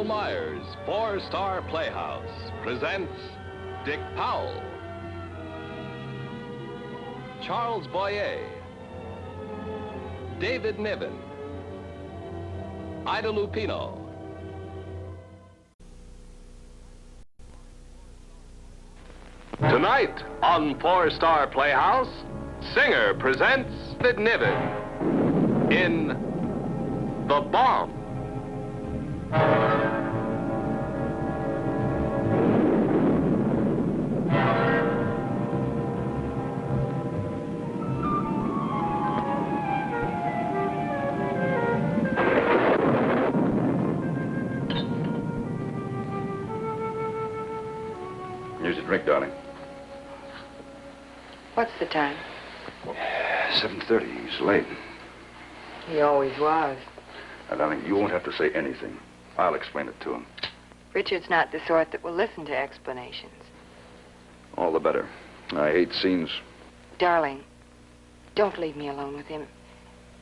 Michael Myers' 4-Star Playhouse presents Dick Powell, Charles Boyer, David Niven, Ida Lupino. Tonight on 4-Star Playhouse, Singer presents David Niven in The Bomb. Here's a drink, darling. What's the time? 7:30. He's late. He always was. Now, darling, you won't have to say anything. I'll explain it to him. Richard's not the sort that will listen to explanations. All the better. I hate scenes. Darling, don't leave me alone with him.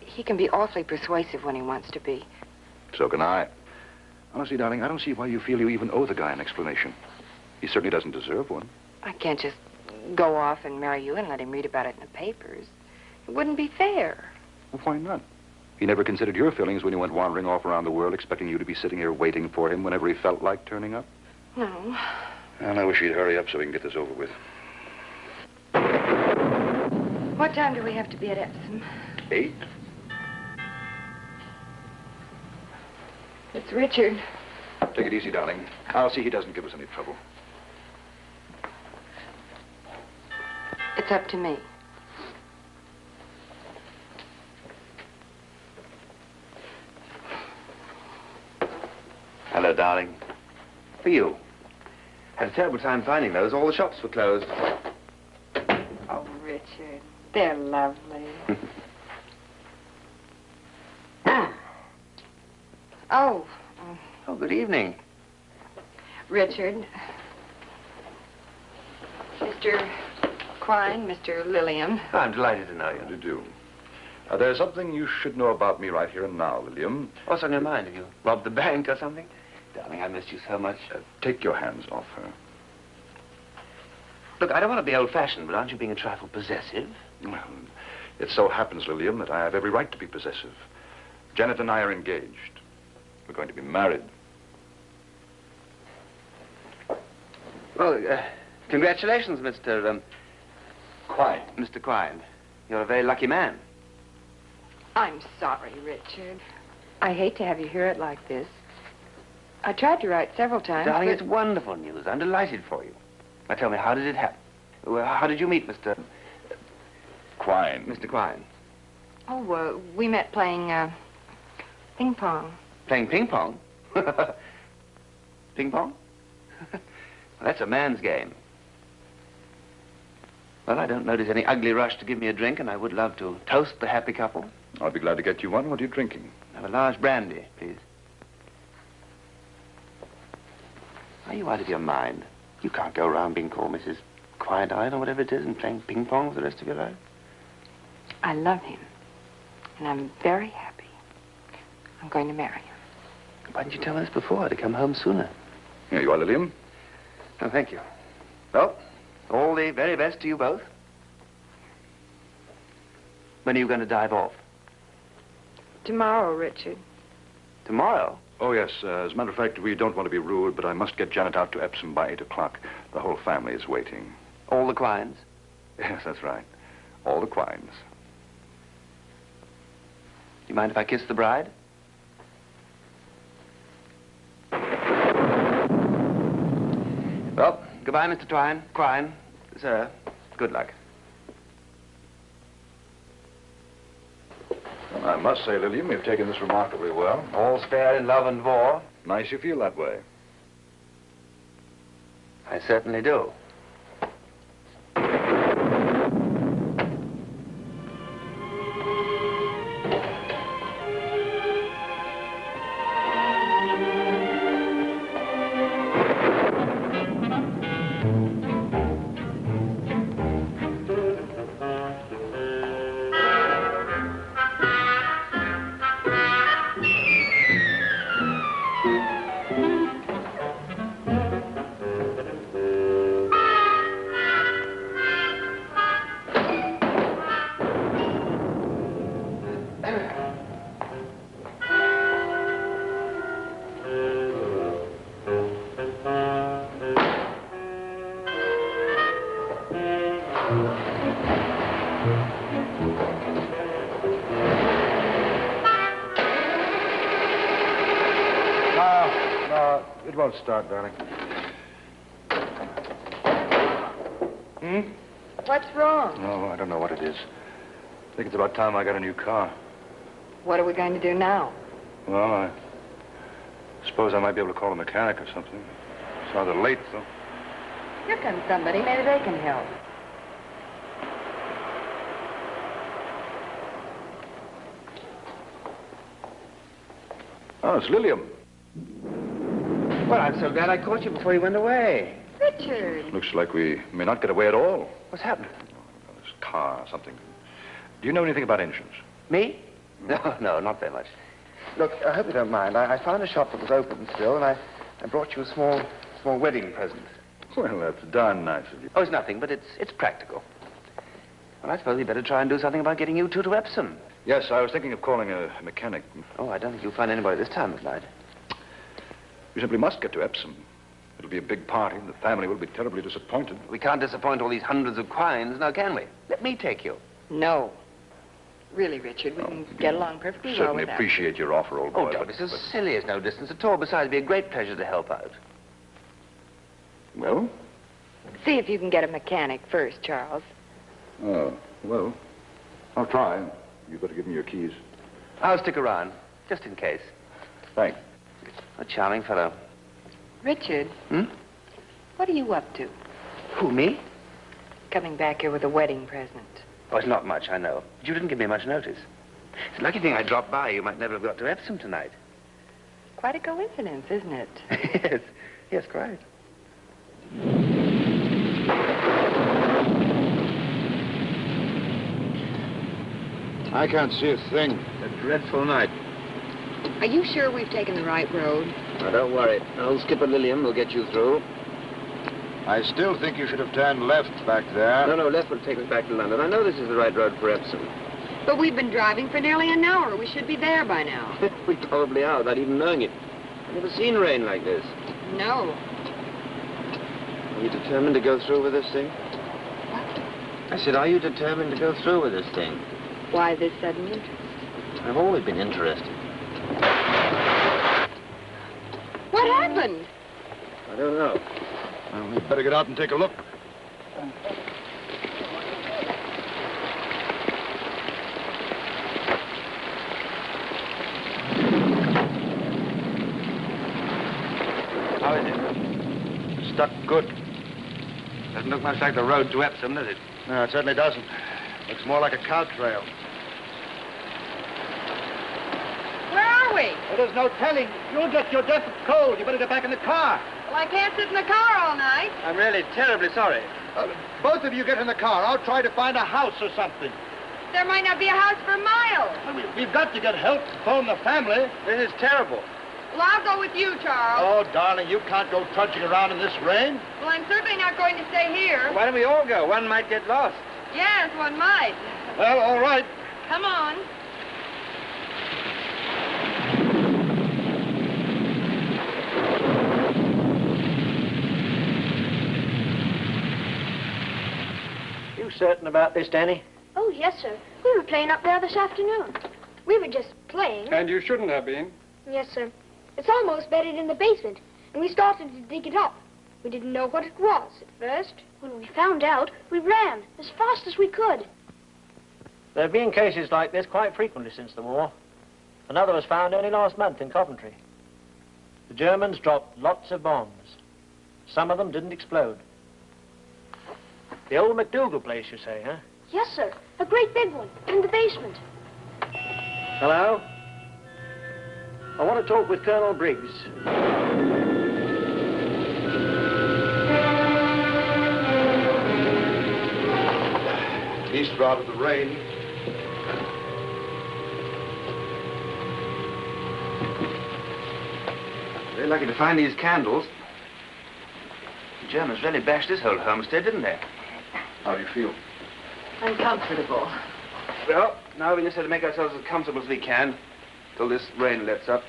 He can be awfully persuasive when he wants to be. So can I. Honestly, darling, I don't see why you feel you even owe the guy an explanation. He certainly doesn't deserve one. I can't just go off and marry you and let him read about it in the papers. It wouldn't be fair. Well, why not? He never considered your feelings when he went wandering off around the world, expecting you to be sitting here waiting for him whenever he felt like turning up. No. And I wish he'd hurry up so we can get this over with. What time do we have to be at Epsom? 8. It's Richard. Take it easy, darling. I'll see he doesn't give us any trouble. It's up to me. Hello, darling. For you. Had a terrible time finding those. All the shops were closed. Oh, Richard, they're lovely. Oh. Oh, good evening. Richard. Mr. Quine, Mr. Lilliam. Oh, I'm delighted to know you. How do you do? There's something you should know about me right here and now, Lilliam. What's on your mind? Have you robbed the bank or something? Darling, I missed you so much. Take your hands off her. Look, I don't want to be old-fashioned, but aren't you being a trifle possessive? Well, it so happens, Lilliam, that I have every right to be possessive. Janet and I are engaged. We're going to be married. Well, congratulations, Mr. Quine. Mr. Quine. You're a very lucky man. I'm sorry, Richard. I hate to have you hear it like this. I tried to write several times, Darling, but... it's wonderful news. I'm delighted for you. Now, tell me, how did it happen? Well, how did you meet Mr. Quine. Mr. Quine? Oh, we met playing, ping pong. Playing ping pong? Ping pong? Well, that's a man's game. Well, I don't notice any ugly rush to give me a drink, and I would love to toast the happy couple. I'll be glad to get you one. What are you drinking? Have a large brandy, please. Are you out of your mind? You can't go around being called Mrs. Quiet-Eyed or whatever it is and playing ping pong for the rest of your life. I love him, and I'm very happy. I'm going to marry him. Why didn't you tell us before to come home sooner? Here you are, Lilliam. Oh, thank you. Well, all the very best to you both. When are you going to dive off? Tomorrow, Richard. Tomorrow? Oh, yes. As a matter of fact, we don't want to be rude, but I must get Janet out to Epsom by 8 o'clock. The whole family is waiting. All the Quines? Yes, that's right. All the Quines. You mind if I kiss the bride? Well, goodbye, Mr. Quine. Sir, good luck. Well, I must say, Lilliam, you've taken this remarkably well. All's fair in love and war. Nice you feel that way. I certainly do. No, it won't start, darling. What's wrong? Oh, I don't know what it is. I think it's about time I got a new car. What are we going to do now? Well, I suppose I might be able to call a mechanic or something. It's rather late, though. Here comes somebody. Maybe they can help. Oh, it's Lilium. Well, I'm so glad I caught you before you went away. Richard. Looks like we may not get away at all. What's happened? This car, something. Do you know anything about engines? Me? No, not very much. Look, I hope you don't mind. I found a shop that was open still, and I brought you a small wedding present. Well, that's darn nice of you. Oh, it's nothing, but it's practical. Well, I suppose we'd better try and do something about getting you two to Epsom. Yes, I was thinking of calling a mechanic. Oh, I don't think you'll find anybody this time of night. You simply must get to Epsom. It'll be a big party, and the family will be terribly disappointed. We can't disappoint all these hundreds of quines, now can we? Let me take you. No. Really, Richard, we can get along perfectly well Certainly without appreciate your offer, old boy. Oh, don't be so silly. It's no distance at all. Besides, it'd be a great pleasure to help out. Well? See if you can get a mechanic first, Charles. Oh, well, I'll try. You'd better give me your keys. I'll stick around, just in case. Thanks. A charming fellow. Richard. What are you up to? Who, me? Coming back here with a wedding present. Oh, it's not much, I know. But you didn't give me much notice. It's a lucky thing I dropped by. You might never have got to Epsom tonight. Quite a coincidence, isn't it? Yes. Yes, quite. I can't see a thing. It's a dreadful night. Are you sure we've taken the right road? Now, don't worry. Old Skipper Lilium will get you through. I still think you should have turned left back there. No, left will take us back to London. I know this is the right road for Epsom. But we've been driving for nearly an hour. We should be there by now. We probably are, without even knowing it. I've never seen rain like this. No. Are you determined to go through with this thing? What? I said, are you determined to go through with this thing? Why this sudden interest? I've always been interested. What happened? I don't know. Well, we'd better get out and take a look. How is it? Stuck good. Doesn't look much like the road to Epsom, does it? No, it certainly doesn't. Looks more like a cow trail. Where are we? Well, there's no telling. You'll get your death of cold. You better get back in the car. Well, I can't sit in the car all night. I'm really terribly sorry. Both of you get in the car. I'll try to find a house or something. There might not be a house for miles. Well, we've got to get help. Phone the family. This is terrible. Well, I'll go with you, Charles. Oh, darling, you can't go trudging around in this rain. Well, I'm certainly not going to stay here. Why don't we all go? One might get lost. Yes, one might. Well, all right. Come on. You certain about this, Danny? Oh, yes, sir. We were playing up there this afternoon. We were just playing. And you shouldn't have been. Yes, sir. It's almost buried in the basement, and we started to dig it up. We didn't know what it was at first. When we found out, we ran as fast as we could. There have been cases like this quite frequently since the war. Another was found only last month in Coventry. The Germans dropped lots of bombs. Some of them didn't explode. The old McDougal place, you say, huh? Yes, sir. A great big one in the basement. Hello? I want to talk with Colonel Briggs. East route of the rain. Very lucky to find these candles. The Germans really bashed this whole homestead, didn't they? How do you feel? Uncomfortable. Well, now we just have to make ourselves as comfortable as we can till this rain lets up.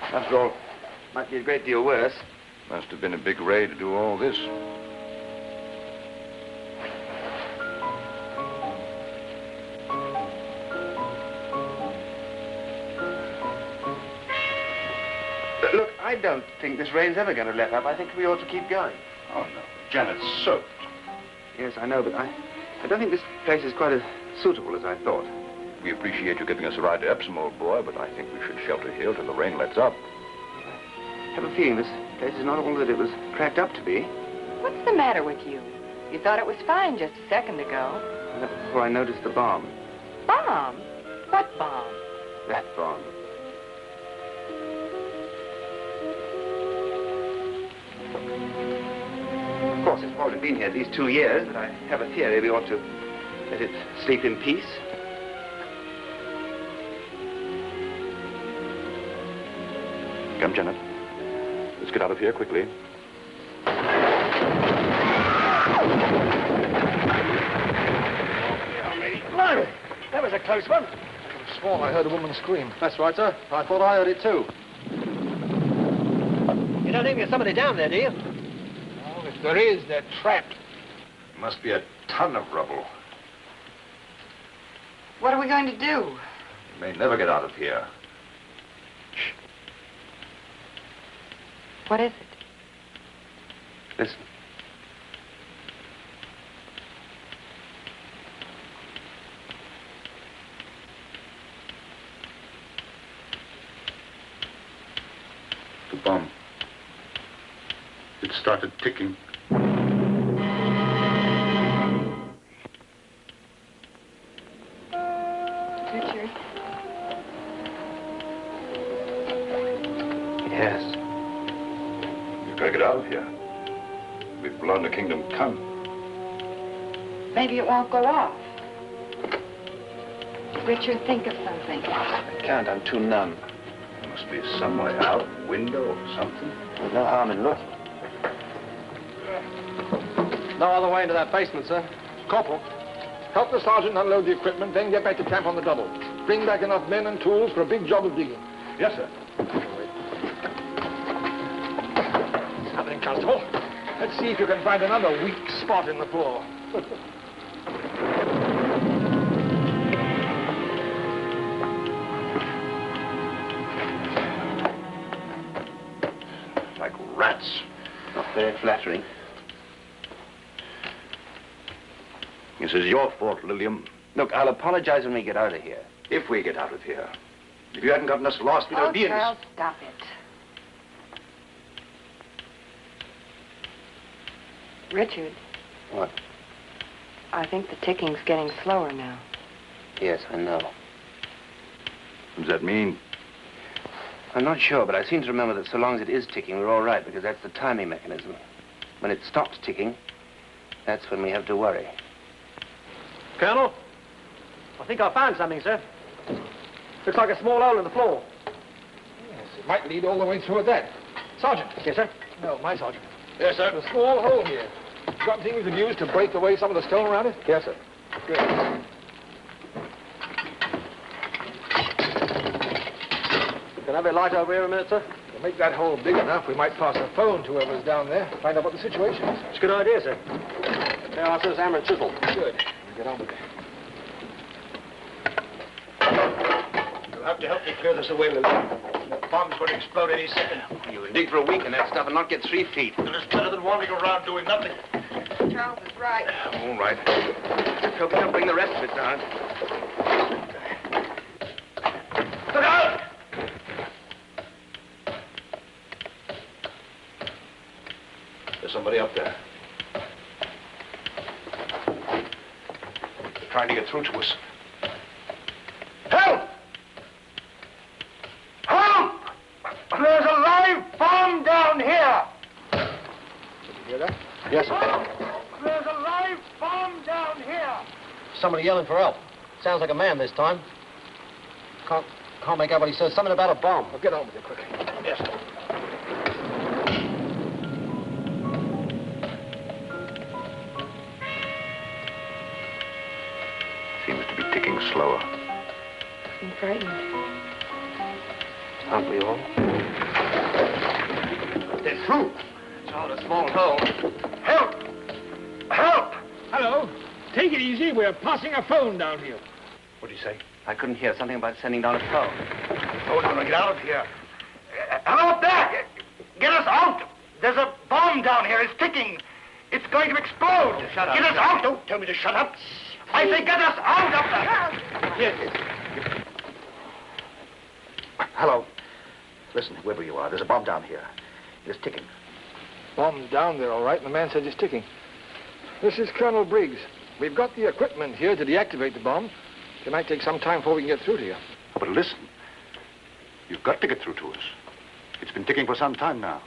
After all, it might be a great deal worse. Must have been a big raid to do all this. I don't think this rain's ever going to let up. I think we ought to keep going. Oh, no. Janet's soaked. Yes, I know, but I don't think this place is quite as suitable as I thought. We appreciate you giving us a ride to Epsom, old boy, but I think we should shelter here till the rain lets up. I have a feeling this place is not all that it was cracked up to be. What's the matter with you? You thought it was fine just a second ago. And that was before I noticed the bomb. Bomb? What bomb? That bomb. Of course, it's probably been here these 2 years, but I have a theory we ought to let it sleep in peace. Come, Janet. Let's get out of here quickly. Blimey, that was a close one. I swore I heard a woman scream. That's right, sir. I thought I heard it too. You don't think there's somebody down there, do you? Oh, if there is, they're trapped. Must be a ton of rubble. What are we going to do? We may never get out of here. Shh. What is it? Listen. The bomb. It started ticking. Richard? Yes. We've got to get out of here. We've blown the kingdom come. Maybe it won't go off. Richard, think of something. I can't. I'm too numb. There must be some way out, a window or something. There's no harm in looking. No other way into that basement, sir. Corporal, help the sergeant unload the equipment, then get back to camp on the double. Bring back enough men and tools for a big job of digging. Yes, sir. Something, Constable. Let's see if you can find another weak spot in the floor. Like rats. Not very flattering. This is your fault, Lillian. Look, I'll apologize when we get out of here. If we get out of here. If you hadn't gotten us lost, we'd be in this. Charles, stop it. Richard. What? I think the ticking's getting slower now. Yes, I know. What does that mean? I'm not sure, but I seem to remember that so long as it is ticking, we're all right, because that's the timing mechanism. When it stops ticking, that's when we have to worry. Colonel, I think I found something, sir. Looks like a small hole in the floor. Yes, it might lead all the way through at that. Sergeant. Yes, sir? No, my sergeant. Yes, sir. There's a small hole here. You got anything we could use to break away some of the stone around it? Yes, sir. Good. Can I have a light over here a minute, sir? To make that hole big enough, we might pass a phone to whoever's down there, find out what the situation is. It's a good idea, sir. There are, sir, hammer and chisel. Good. Get on with it. You'll have to help me clear this away, Lillian. The bomb's going to explode any second. You can dig for a week in that stuff and not get 3 feet. It's better than wandering around doing nothing. Charles is right. All right. Hope you don't bring the rest of it down. Look out! There's somebody up there. They're trying to get through to us. Help! Help! There's a live bomb down here! Did you hear that? Yes, sir. There's a live bomb down here! Somebody yelling for help. Sounds like a man this time. Can't make out what he says. Something about a bomb. Well, get on with it quickly. Yes, sir. Seems to be ticking slower. I'm frightened. Aren't we all? They're through. It's all a small hole. Help! Help! Hello. Take it easy. We're passing a phone down here. What do you say? I couldn't hear something about sending down a phone. Oh, no, get out of here. Hello up there! Get us out! There's a bomb down here. It's ticking. It's going to explode. Shut up. Get us out! Don't tell me to shut up. I say get us out of there. Yes. Hello. Listen, whoever you are, there's a bomb down here. It's ticking. Bomb's down there, all right, and the man says it's ticking. This is Colonel Briggs. We've got the equipment here to deactivate the bomb. It might take some time before we can get through to you. But listen, you've got to get through to us. It's been ticking for some time now.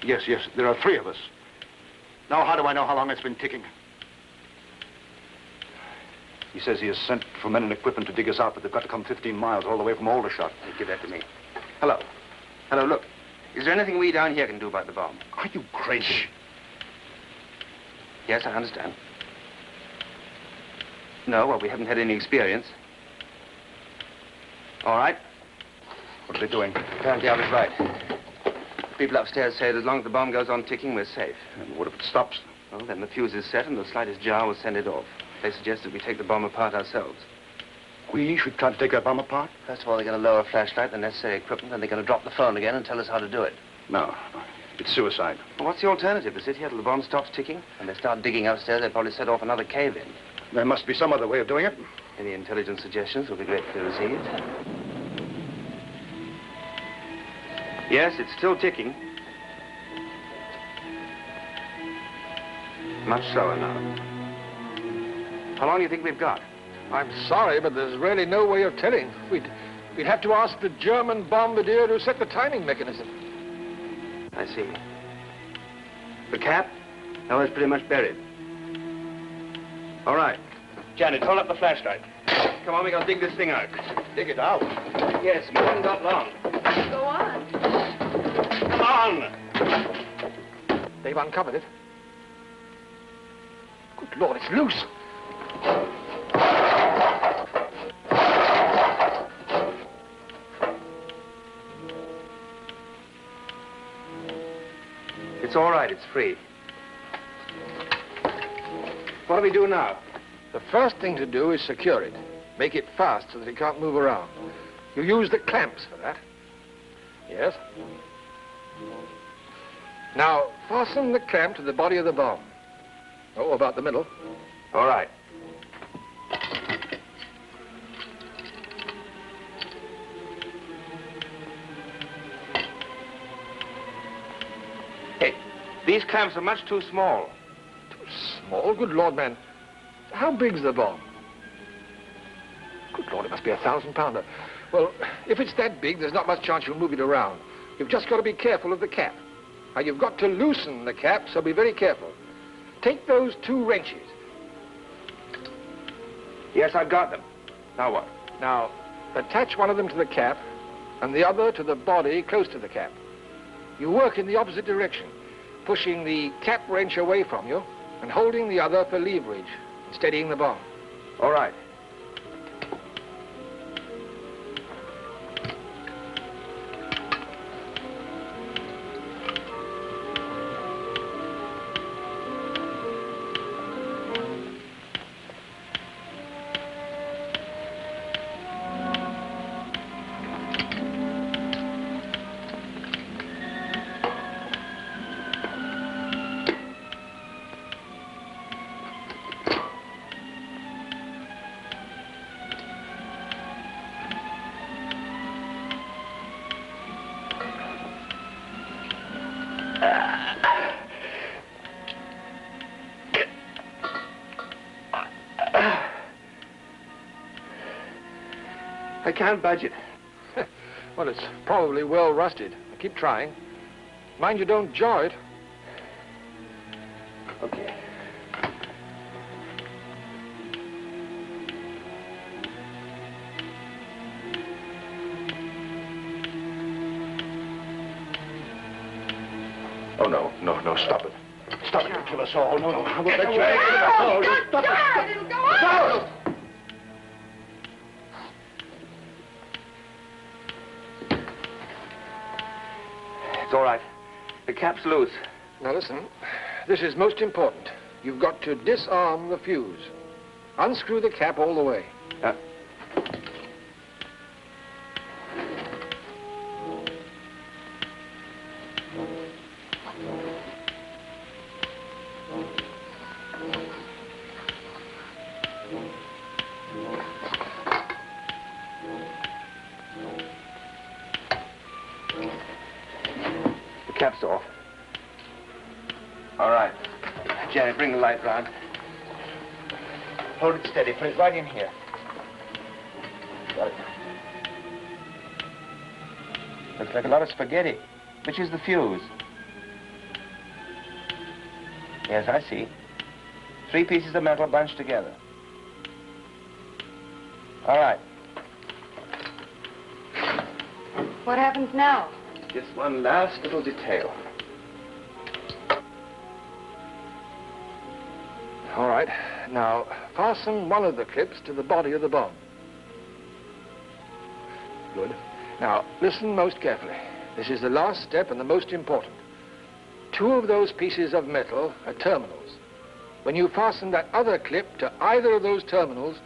Yes, there are 3 of us. Now, how do I know how long it's been ticking? He says he has sent for men and equipment to dig us out, but they've got to come 15 miles all the way from Aldershot. Hey, give that to me. Hello. Hello, look. Is there anything we down here can do about the bomb? Are you crazy? Yes, I understand. No, well, we haven't had any experience. All right. What are they doing? Apparently I was right. People upstairs say that as long as the bomb goes on ticking, we're safe. And what if it stops? Well, then the fuse is set and the slightest jar will send it off. They suggest that we take the bomb apart ourselves. We should try to take that bomb apart? First of all, they're going to lower a flashlight, the necessary equipment, then they're going to drop the phone again and tell us how to do it. No, it's suicide. Well, what's the alternative? To sit here till the bomb stops ticking? When they start digging upstairs, they'll probably set off another cave-in. There must be some other way of doing it. Any intelligent suggestions will be gratefully received. Yes, it's still ticking. Much slower now. How long do you think we've got? I'm sorry, but there's really no way of telling. We'd have to ask the German bombardier who set the timing mechanism. I see. The cap? No, it's pretty much buried. All right. Janet, hold up the flashlight. Come on, we gotta dig this thing out. Dig it out? Yes, we haven't got long. Go on. Come on! They've uncovered it. Good Lord, it's loose. It's all right, it's free. What do we do now? The first thing to do is secure it. Make it fast so that it can't move around. You use the clamps for that. Yes. Now, fasten the clamp to the body of the bomb. Oh, about the middle. All right. Hey, these clamps are much too small. Too small? Good Lord, man. How big's the bomb? Good Lord, it must be a 1,000-pounder. Well, if it's that big, there's not much chance you'll move it around. You've just got to be careful of the cap. Now, you've got to loosen the cap, so be very careful. Take those 2 wrenches. Yes, I've got them. Now what? Now, attach one of them to the cap and the other to the body close to the cap. You work in the opposite direction, pushing the cap wrench away from you and holding the other for leverage, steadying the bomb. All right. I can't budge it. Well, it's probably well rusted. Keep trying. Mind you don't jar it. Okay. Oh, no, stop it. Stop it, you'll kill us all. No, I won't let you. Stop it! It'll go on! It's all right. The cap's loose. Now listen, this is most important. You've got to disarm the fuse. Unscrew the cap all the way. cap's off. All right. Janet, bring the light round. Hold it steady. Put it right in here. Got it. Looks like a lot of spaghetti. Which is the fuse? Yes, I see. 3 pieces of metal bunched together. All right. What happens now? Just one last little detail. All right. Now, fasten one of the clips to the body of the bomb. Good. Now, listen most carefully. This is the last step and the most important. 2 of those pieces of metal are terminals. When you fasten that other clip to either of those terminals,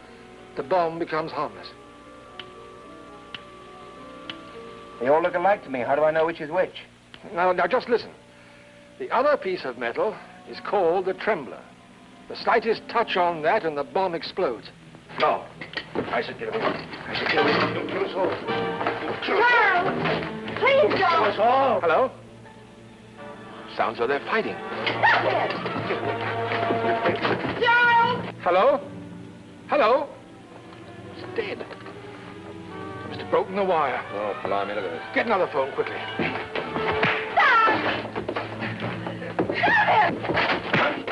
the bomb becomes harmless. They all look alike to me. How do I know which is which? Now, just listen. The other piece of metal is called the trembler. The slightest touch on that and the bomb explodes. No. I should get away. I should get away. Don't kill us all. Charles! Please don't! Kill us all. Hello? Sounds like they're fighting. Stop it! Charles! Hello? Hello? It's dead. Must have broken the wire. Oh, blimey, look at this. Get another phone quickly. Stop! Stop it!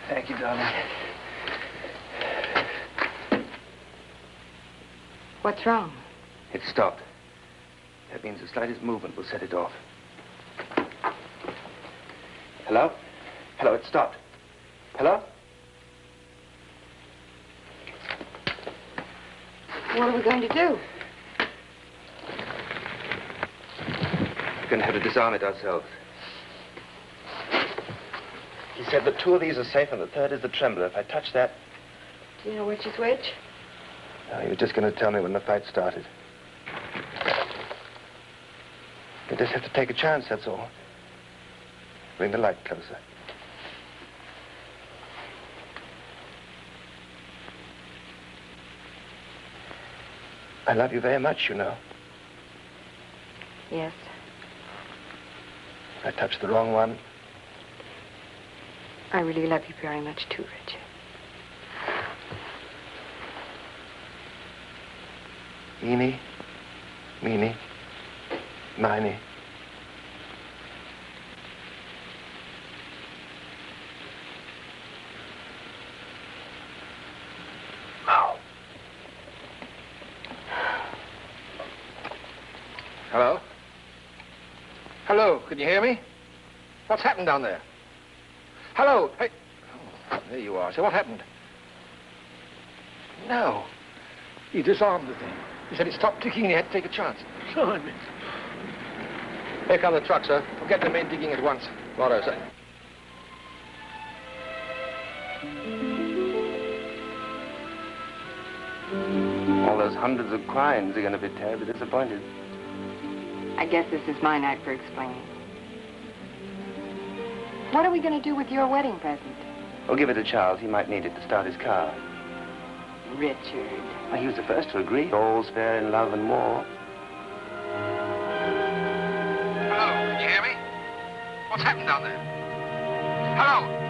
Thank you, darling. What's wrong? It stopped. That means the slightest movement will set it off. Hello? Hello, it stopped. Hello? What are we going to do? We're going to have to disarm it ourselves. He said that 2 of these are safe and the 3rd is the trembler. If I touch that... Do you know which is which? No, he was just going to tell me when the fight started. You just have to take a chance, that's all. Bring the light closer. I love you very much, you know. Yes. If I touch the wrong one, I really love you very much too, Richard. Eeny, meeny, miny. Ow. Hello? Hello, can you hear me? What's happened down there? Hello? Hey. Oh, there you are. So what happened? No. He disarmed the thing. He said it stopped ticking and he had to take a chance. Blimey. Here come the trucks, sir. We'll get the men digging at once. Righto, sir. All those hundreds of crimes are going to be terribly disappointed. I guess this is my night for explaining. What are we going to do with your wedding present? We'll give it to Charles. He might need it to start his car. Richard. Well, he was the first to agree. All's fair in love and war. Hello, can you hear me? What's happened down there? Hello?